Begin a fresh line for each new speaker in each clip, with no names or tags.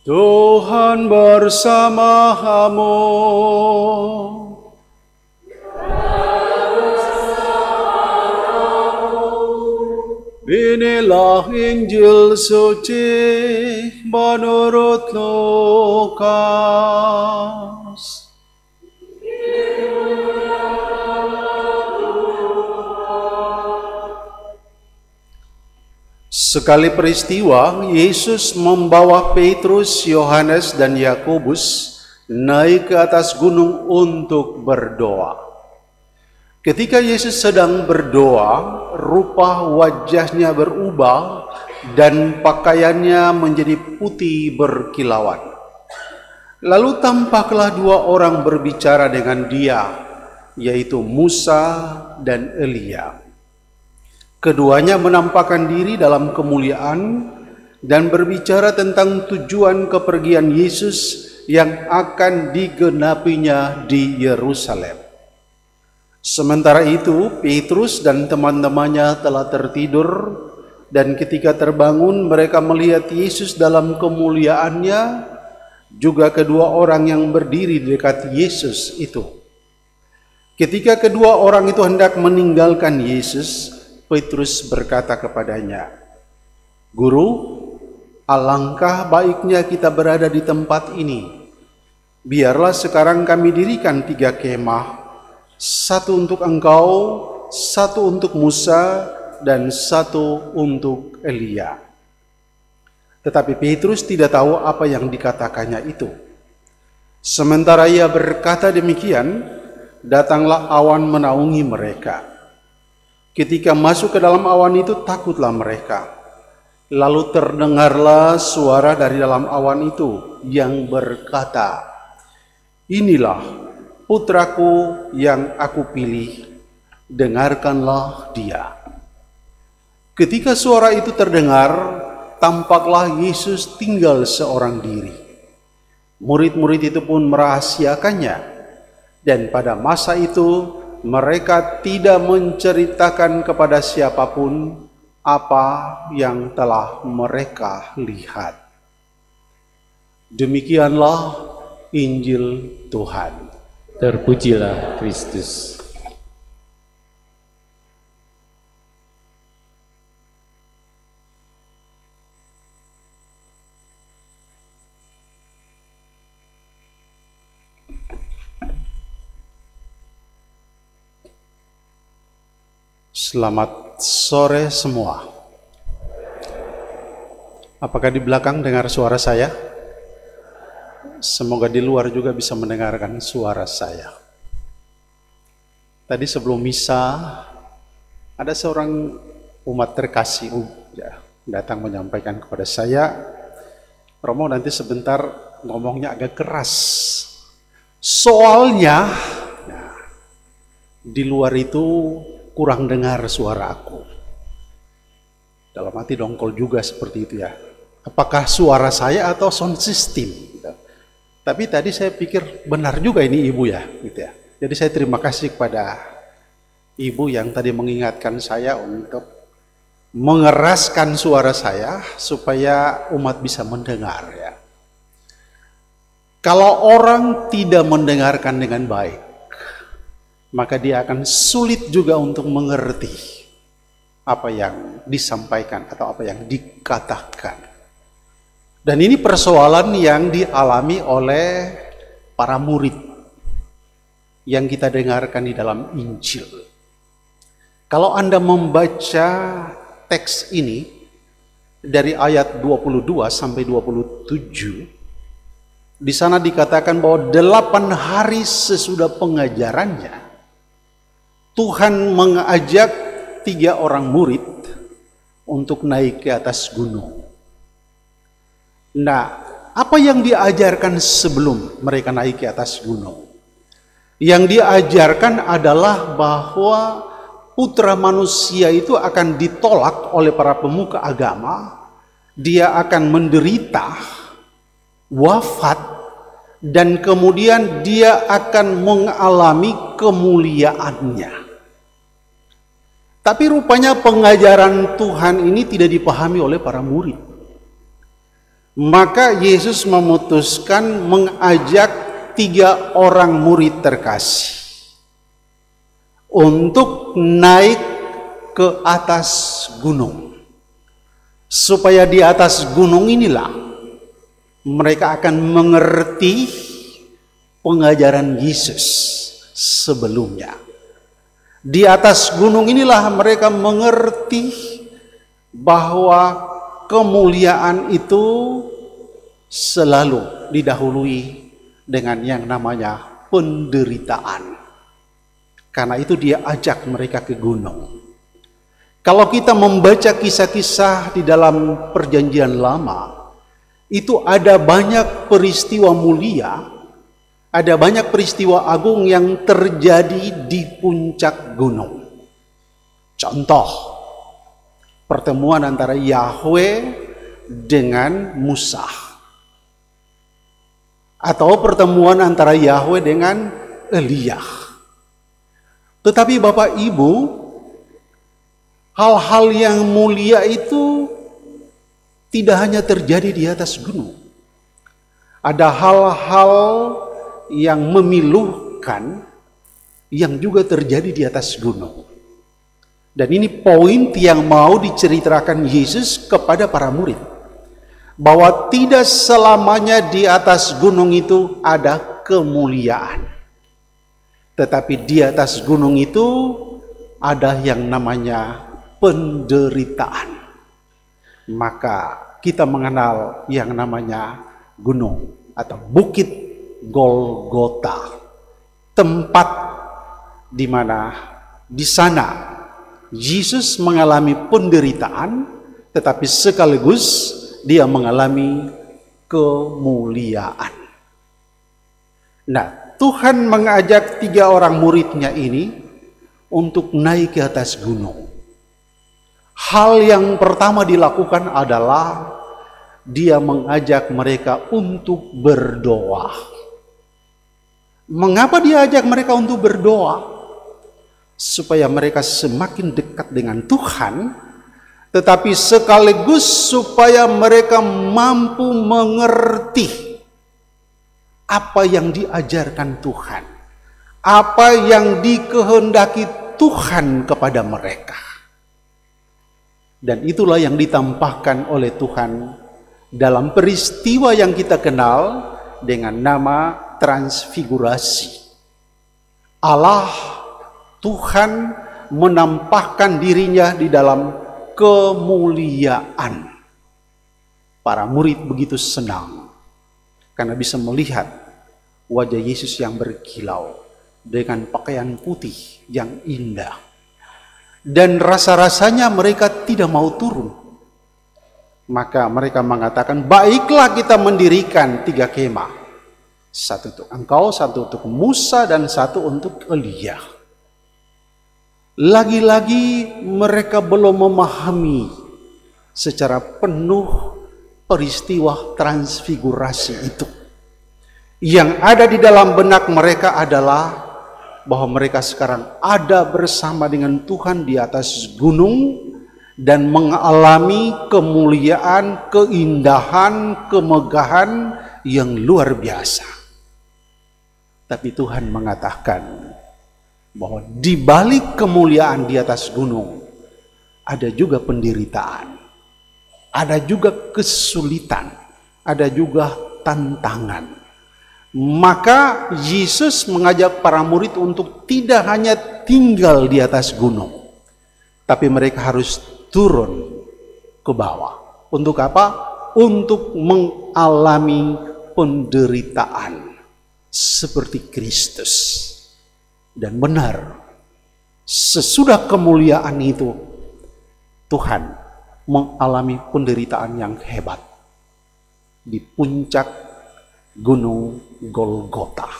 Tuhan bersamamu. Inilah Injil suci menurut Lukas. Sekali peristiwa, Yesus membawa Petrus, Yohanes, dan Yakobus naik ke atas gunung untuk berdoa. Ketika Yesus sedang berdoa, rupa wajahnya berubah dan pakaiannya menjadi putih berkilauan. Lalu tampaklah dua orang berbicara dengan dia, yaitu Musa dan Elia. Keduanya menampakkan diri dalam kemuliaan dan berbicara tentang tujuan kepergian Yesus yang akan digenapinya di Yerusalem. Sementara itu, Petrus dan teman-temannya telah tertidur, dan ketika terbangun mereka melihat Yesus dalam kemuliaannya, juga kedua orang yang berdiri di dekat Yesus itu. Ketika kedua orang itu hendak meninggalkan Yesus, Petrus berkata kepadanya, "Guru, alangkah baiknya kita berada di tempat ini. Biarlah sekarang kami dirikan 3 kemah, satu untuk engkau, satu untuk Musa, dan satu untuk Elia." Tetapi Petrus tidak tahu apa yang dikatakannya itu. Sementara ia berkata demikian, datanglah awan menaungi mereka. Ketika masuk ke dalam awan itu, takutlah mereka. Lalu terdengarlah suara dari dalam awan itu yang berkata, "Inilah putraku yang aku pilih, dengarkanlah dia." Ketika suara itu terdengar, tampaklah Yesus tinggal seorang diri. Murid-murid itu pun merahasiakannya, dan pada masa itu mereka tidak menceritakan kepada siapapun apa yang telah mereka lihat. Demikianlah Injil Tuhan.
Terpujilah Kristus.
Selamat sore semua. Apakah di belakang dengar suara saya? Semoga di luar juga bisa mendengarkan suara saya. Tadi sebelum misa, ada seorang umat terkasih datang menyampaikan kepada saya, "Romo, nanti sebentar ngomongnya agak keras. Soalnya di luar itu kurang dengar suara aku." Dalam hati dongkol juga seperti itu ya. Apakah suara saya atau sound system? Tapi tadi saya pikir benar juga ini ibu ya, gitu ya. Jadi saya terima kasih kepada ibu yang tadi mengingatkan saya untuk mengeraskan suara saya supaya umat bisa mendengar ya. Kalau orang tidak mendengarkan dengan baik, maka dia akan sulit juga untuk mengerti apa yang disampaikan atau apa yang dikatakan. Dan ini persoalan yang dialami oleh para murid yang kita dengarkan di dalam Injil. Kalau Anda membaca teks ini dari ayat 22 sampai 27, di sana dikatakan bahwa 8 hari sesudah pengajarannya, Tuhan mengajak 3 orang murid untuk naik ke atas gunung. Nah, apa yang diajarkan sebelum mereka naik ke atas gunung? Yang diajarkan adalah bahwa putra manusia itu akan ditolak oleh para pemuka agama, dia akan menderita, wafat, dan kemudian dia akan mengalami kemuliaannya. Tapi rupanya pengajaran Tuhan ini tidak dipahami oleh para murid. Maka Yesus memutuskan mengajak 3 orang murid terkasih untuk naik ke atas gunung. Supaya di atas gunung inilah mereka akan mengerti pengajaran Yesus sebelumnya. Di atas gunung inilah mereka mengerti bahwa kemuliaan itu selalu didahului dengan yang namanya penderitaan. Karena itu dia ajak mereka ke gunung. Kalau kita membaca kisah-kisah di dalam Perjanjian Lama, itu ada banyak peristiwa mulia, ada banyak peristiwa agung yang terjadi di puncak gunung. Contoh, pertemuan antara Yahweh dengan Musa. Atau pertemuan antara Yahweh dengan Elia. Tetapi Bapak Ibu, hal-hal yang mulia itu tidak hanya terjadi di atas gunung. Ada hal-hal yang memilukan yang juga terjadi di atas gunung. Dan ini poin yang mau diceritakan Yesus kepada para murid. Bahwa tidak selamanya di atas gunung itu ada kemuliaan. Tetapi di atas gunung itu ada yang namanya penderitaan. Maka kita mengenal yang namanya gunung atau bukit Golgota, tempat di mana di sana Yesus mengalami penderitaan, tetapi sekaligus dia mengalami kemuliaan. Nah, Tuhan mengajak 3 orang muridnya ini untuk naik ke atas gunung. Hal yang pertama dilakukan adalah dia mengajak mereka untuk berdoa. Mengapa dia ajak mereka untuk berdoa? Supaya mereka semakin dekat dengan Tuhan, tetapi sekaligus supaya mereka mampu mengerti apa yang diajarkan Tuhan, apa yang dikehendaki Tuhan kepada mereka. Dan itulah yang ditampakkan oleh Tuhan dalam peristiwa yang kita kenal dengan nama transfigurasi. Allah, Tuhan menampakkan dirinya di dalam kemuliaan. Para murid begitu senang karena bisa melihat wajah Yesus yang berkilau dengan pakaian putih yang indah. Dan rasa-rasanya mereka tidak mau turun. Maka mereka mengatakan, baiklah kita mendirikan 3 kemah. 1 untuk engkau, 1 untuk Musa, dan 1 untuk Elia. Lagi-lagi mereka belum memahami secara penuh peristiwa transfigurasi itu. Yang ada di dalam benak mereka adalah bahwa mereka sekarang ada bersama dengan Tuhan di atas gunung dan mengalami kemuliaan, keindahan, kemegahan yang luar biasa. Tapi Tuhan mengatakan bahwa di balik kemuliaan di atas gunung ada juga penderitaan, ada juga kesulitan, ada juga tantangan. Maka Yesus mengajak para murid untuk tidak hanya tinggal di atas gunung, tapi mereka harus turun ke bawah. Untuk apa? Untuk mengalami penderitaan seperti Kristus. Dan benar, sesudah kemuliaan itu, Tuhan mengalami penderitaan yang hebat di puncak Gunung Golgota.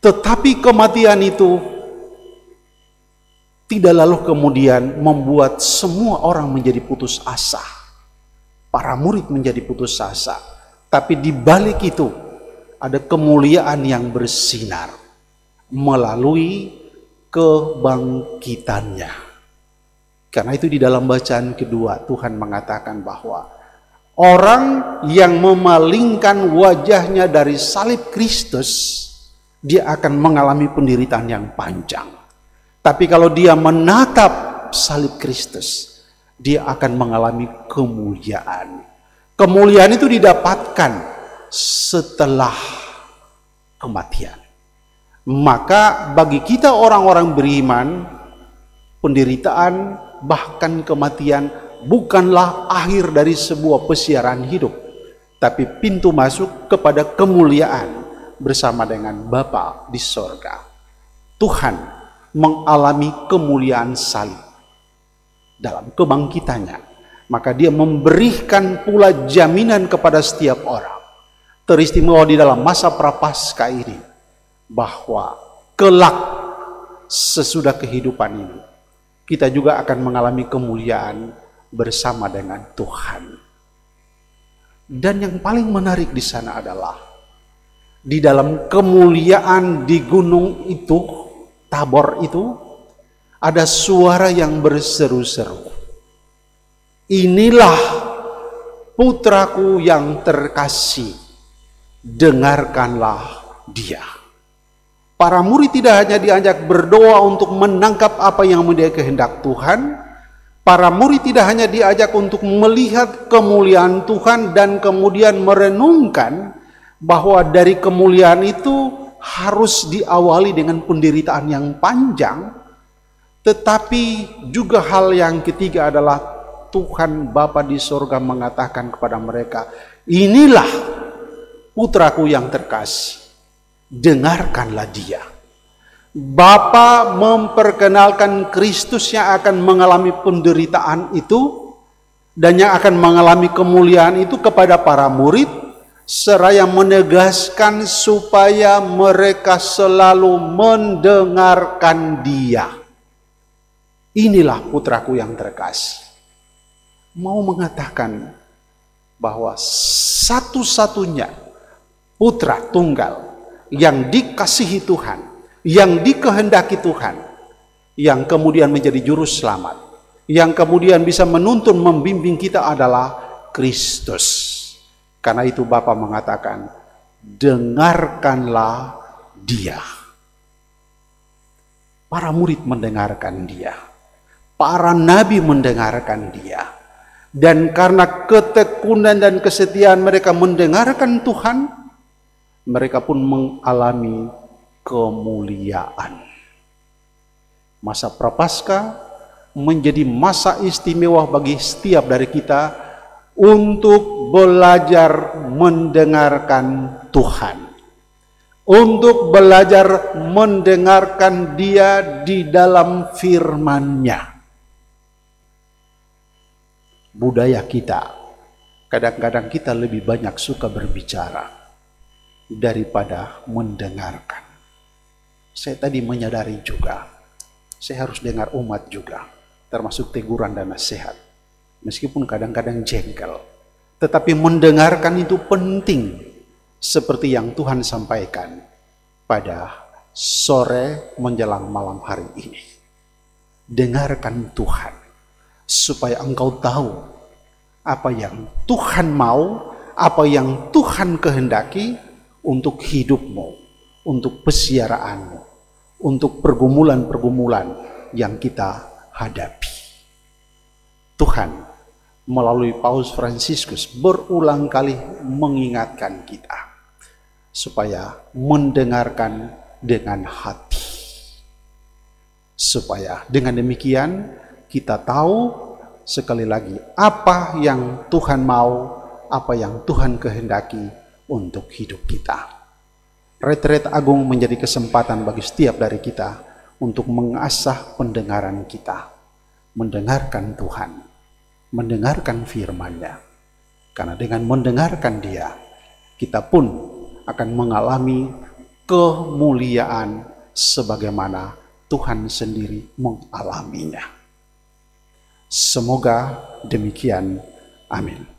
Tetapi kematian itu tidak lalu kemudian membuat semua orang menjadi putus asa. Para murid menjadi putus asa. Tapi di balik itu ada kemuliaan yang bersinar melalui kebangkitannya. Karena itu di dalam bacaan kedua Tuhan mengatakan bahwa Orang yang memalingkan wajahnya dari salib Kristus, dia akan mengalami penderitaan yang panjang. Tapi kalau dia menatap salib Kristus, dia akan mengalami kemuliaan. Kemuliaan itu didapatkan setelah kematian. Maka bagi kita orang-orang beriman, penderitaan bahkan kematian bukanlah akhir dari sebuah pesiaran hidup, tapi pintu masuk kepada kemuliaan bersama dengan Bapa di sorga. Tuhan mengalami kemuliaan salib dalam kebangkitannya, maka dia memberikan pula jaminan kepada setiap orang. Teristimewa di dalam masa prapaskah ini, bahwa kelak sesudah kehidupan ini, kita juga akan mengalami kemuliaan bersama dengan Tuhan. Dan yang paling menarik di sana adalah di dalam kemuliaan di gunung itu, Tabor itu, ada suara yang berseru-seru. Inilah putraku yang terkasih, dengarkanlah dia. Para murid tidak hanya diajak berdoa untuk menangkap apa yang menjadi kehendak Tuhan. Para murid tidak hanya diajak untuk melihat kemuliaan Tuhan dan kemudian merenungkan bahwa dari kemuliaan itu harus diawali dengan penderitaan yang panjang. Tetapi juga hal yang ketiga adalah Tuhan Bapa di sorga mengatakan kepada mereka, inilah putraku yang terkasih, dengarkanlah dia. Bapa memperkenalkan Kristus yang akan mengalami penderitaan itu dan yang akan mengalami kemuliaan itu kepada para murid, seraya menegaskan supaya mereka selalu mendengarkan dia. Inilah putraku yang terkasih. Mau mengatakan bahwa satu-satunya putra tunggal yang dikasihi Tuhan, yang dikehendaki Tuhan, yang kemudian menjadi juru selamat, yang kemudian bisa menuntun membimbing kita adalah Kristus. Karena itu Bapa mengatakan, dengarkanlah dia. Para murid mendengarkan dia, para nabi mendengarkan dia, dan karena ketekunan dan kesetiaan mereka mendengarkan Tuhan, mereka pun mengalami kemuliaan. Masa Prapaskah menjadi masa istimewa bagi setiap dari kita untuk belajar mendengarkan Tuhan, untuk belajar mendengarkan Dia di dalam firman-Nya. Budaya kita, kadang-kadang kita lebih banyak suka berbicara daripada mendengarkan. Saya tadi menyadari juga, saya harus dengar umat juga, termasuk teguran dan nasihat. Meskipun kadang-kadang jengkel, tetapi mendengarkan itu penting, seperti yang Tuhan sampaikan pada sore menjelang malam hari ini. Dengarkan Tuhan, supaya engkau tahu apa yang Tuhan mau, apa yang Tuhan kehendaki untuk hidupmu, untuk pesiaraanmu, untuk pergumulan-pergumulan yang kita hadapi. Tuhan melalui Paus Fransiskus berulang kali mengingatkan kita supaya mendengarkan dengan hati, supaya dengan demikian kita tahu sekali lagi apa yang Tuhan mau, apa yang Tuhan kehendaki untuk hidup kita. Retret Agung menjadi kesempatan bagi setiap dari kita untuk mengasah pendengaran kita, mendengarkan Tuhan, mendengarkan firman-Nya. Karena dengan mendengarkan Dia, kita pun akan mengalami kemuliaan sebagaimana Tuhan sendiri mengalaminya. Semoga demikian. Amin.